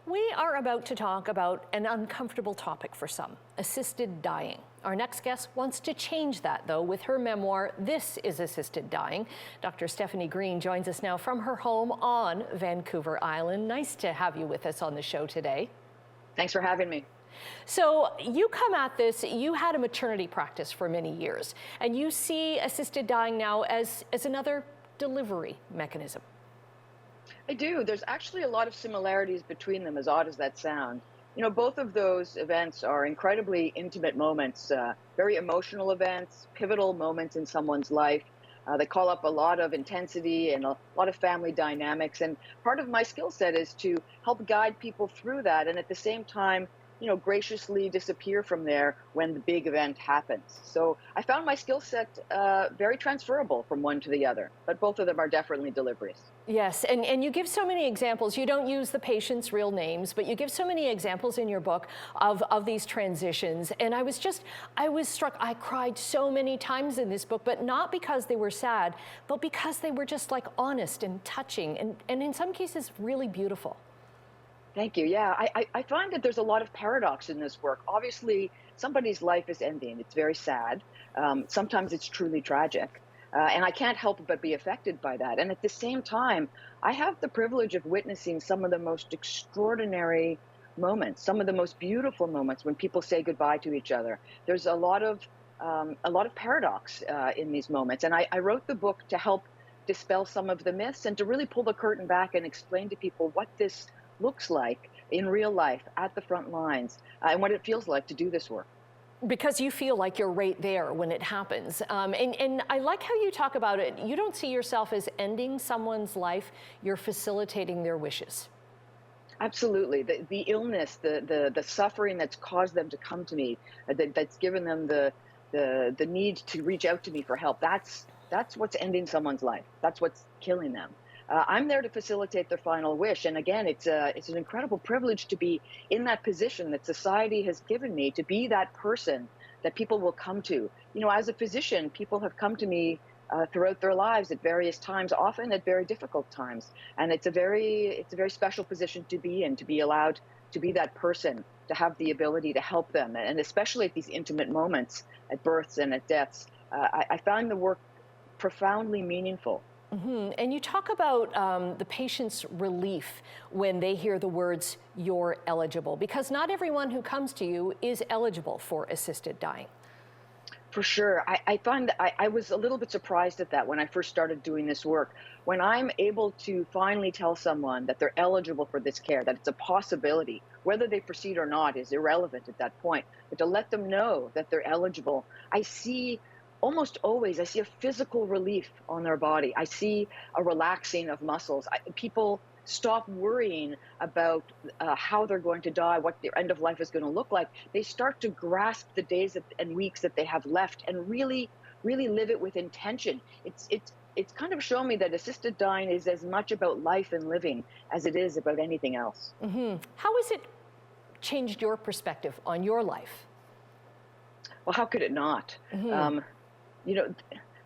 We are about to talk about an uncomfortable topic for some, assisted dying. Our next guest wants to change that, though, with her memoir, This is Assisted Dying. Dr. Stefanie Green joins us now from her home on Vancouver Island. Nice to have you with us on the show today. Thanks for having me. So you come at this, you had a maternity practice for many years, and you see assisted dying now as another delivery mechanism. I do. There's actually a lot of similarities between them, as odd as that sounds. You know, both of those events are incredibly intimate moments, very emotional events, pivotal moments in someone's life. They call up a lot of intensity and a lot of family dynamics. And part of my skill set is to help guide people through that and at the same time, you know, graciously disappear from there when the big event happens. So I found my skill set very transferable from one to the other, but both of them are definitely deliveries. Yes, and you give so many examples. You don't use the patients' real names, but you give so many examples in your book of these transitions. And I was struck. I cried so many times in this book, but not because they were sad, but because they were just like honest and touching and in some cases really beautiful. Thank you. Yeah, I find that there's a lot of paradox in this work. Obviously, somebody's life is ending. It's very sad. Sometimes it's truly tragic. And I can't help but be affected by that. And at the same time, I have the privilege of witnessing some of the most extraordinary moments, some of the most beautiful moments when people say goodbye to each other. There's a lot of paradox in these moments. And I wrote the book to help dispel some of the myths and to really pull the curtain back and explain to people what this looks like in real life at the front lines and what it feels like to do this work. Because you feel like you're right there when it happens. And I like how you talk about it. You don't see yourself as ending someone's life, you're facilitating their wishes. Absolutely. The illness, the suffering that's caused them to come to me, that's given them the need to reach out to me for help, that's what's ending someone's life. That's what's killing them. I'm there to facilitate their final wish. And again, it's an incredible privilege to be in that position that society has given me, to be that person that people will come to. You know, as a physician, people have come to me throughout their lives at various times, often at very difficult times. And it's a very special position to be in, to be allowed to be that person, to have the ability to help them. And especially at these intimate moments, at births and at deaths, I found the work profoundly meaningful. Mm-hmm. And you talk about the patient's relief when they hear the words, "you're eligible," because not everyone who comes to you is eligible for assisted dying. For sure. I find that I was a little bit surprised at that when I first started doing this work. When I'm able to finally tell someone that they're eligible for this care, that it's a possibility, whether they proceed or not is irrelevant at that point, but to let them know that they're eligible, almost always, I see a physical relief on their body. I see a relaxing of muscles. People stop worrying about how they're going to die, what their end of life is going to look like. They start to grasp the days and weeks that they have left and really, really live it with intention. It's kind of shown me that assisted dying is as much about life and living as it is about anything else. Mm-hmm. How has it changed your perspective on your life? Well, how could it not? Mm-hmm. You know,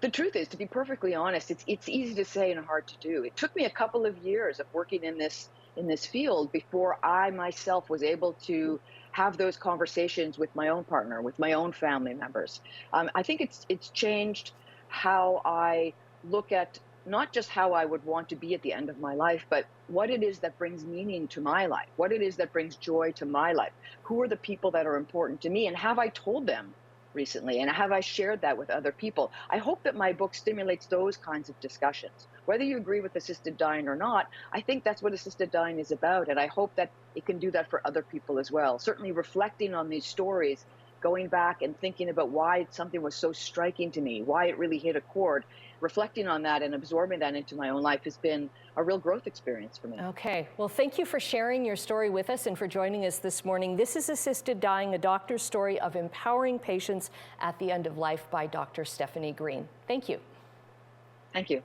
the truth is, to be perfectly honest, it's easy to say and hard to do. It took me a couple of years of working in this field before I myself was able to have those conversations with my own partner, with my own family members. I think it's changed how I look at not just how I would want to be at the end of my life, but what it is that brings meaning to my life, what it is that brings joy to my life. Who are the people that are important to me, and have I told them recently, and have I shared that with other people? I hope that my book stimulates those kinds of discussions. Whether you agree with assisted dying or not, I think that's what assisted dying is about, and I hope that it can do that for other people as well. Certainly reflecting on these stories, going back and thinking about why something was so striking to me, why it really hit a chord, reflecting on that and absorbing that into my own life has been a real growth experience for me. Okay, well, thank you for sharing your story with us and for joining us this morning. This is Assisted Dying, a doctor's story of empowering patients at the end of life by Dr. Stefanie Green. Thank you. Thank you.